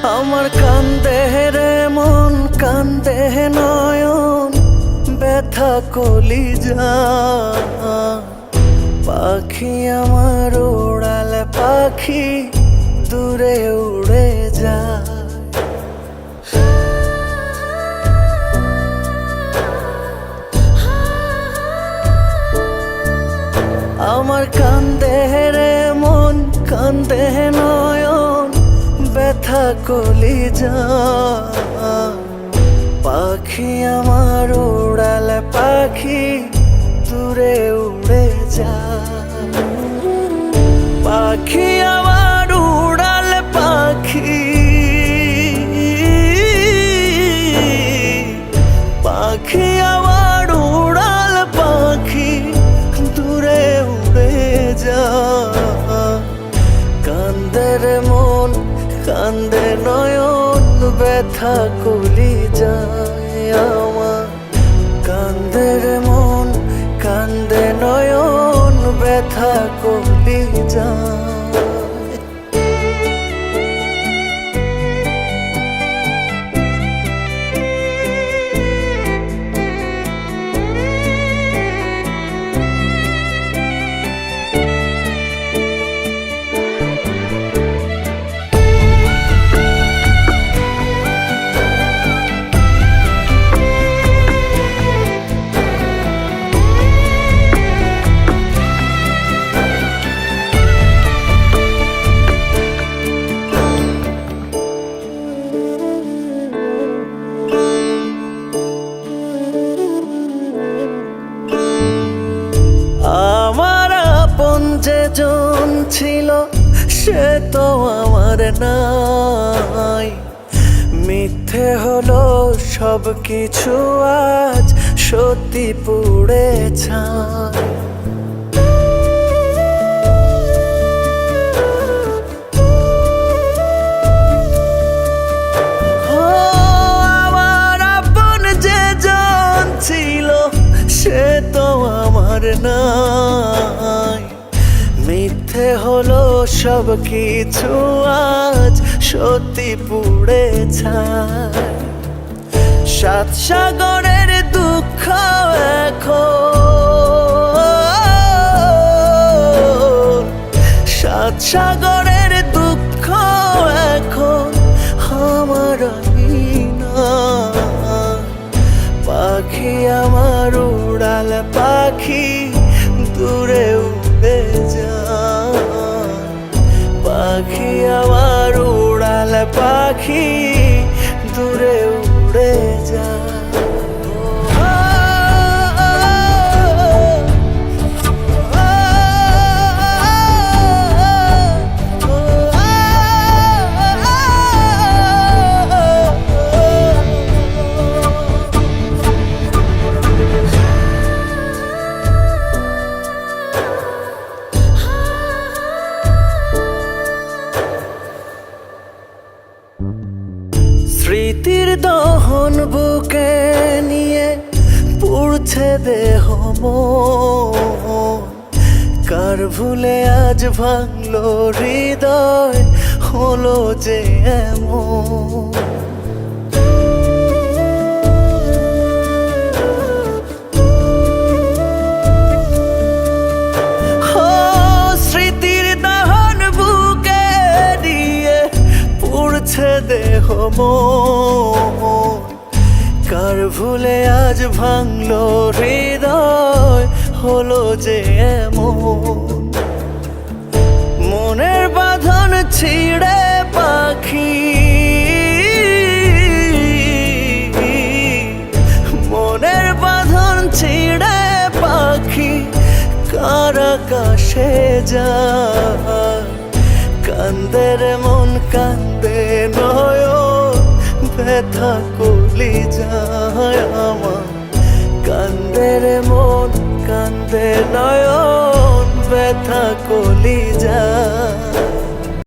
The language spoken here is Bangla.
আমার কান্দে রে মন, কান্দে নয়ন, ব্যথা কলিজা। পাখি আমার উড়াল পাখি, দূরে উড়ে যায়। আমার কান্দে রে মন, কান্দে নয়ন, ব্যথা কলিজা। পাখি আমার উড়াল পাখি, দূরে উড়ে যায়। পাখি আমার উড়াল পাখি, পাখি আমার উড়াল পাখি, দূরে উড়ে যায়। কান্দে রে মন, কান্দে নয়ন, ব্যথা কলিজায় আমার। কান্দে রে মন, কান্দে নয়ন, ব্যথা কলিজায়। যেজন ছিল সে তো আমার নাই। মিথ্যে হলো সব কিছু, আজ সত্যি পুড়ে ছাই। আমার আপন যেজন ছিল সে তো আমার নাই। মিথ্যে হলো সব কিছু, আজ সত্যি পুড়ে ছাই। সাত সাগরের দুঃখ এখন, সাত সাগরের দুঃখ এখন আমার না। পাখি আমার উড়াল পাখি, দূরে উড়ে যায়। পাখি আমার উড়াল পাখি, দূরে উড়ে যায়। স্মৃতির দহন বুকে নিয়ে পুড়ছে দেহ মন। কার ভুলে আজ ভাঙলো হৃদয়, হলো যে এমন। স্মৃতির দহন বুকে নিয়ে পুড়ছে দেহ মন। কার ভুলে আজ ভাঙলো হৃদয়, হলো যে এমন। মনের বাঁধন ছিঁড়ে পাখি, মনের বাঁধন ছিঁড়ে পাখি, কার আকাশে যায়। কান্দে রে মন, কান্দে নয়ন, ব্যথা কলিজায় আমার। কান্দে রে মন, কান্দে নয়ন, ব্যথা কলিজায়।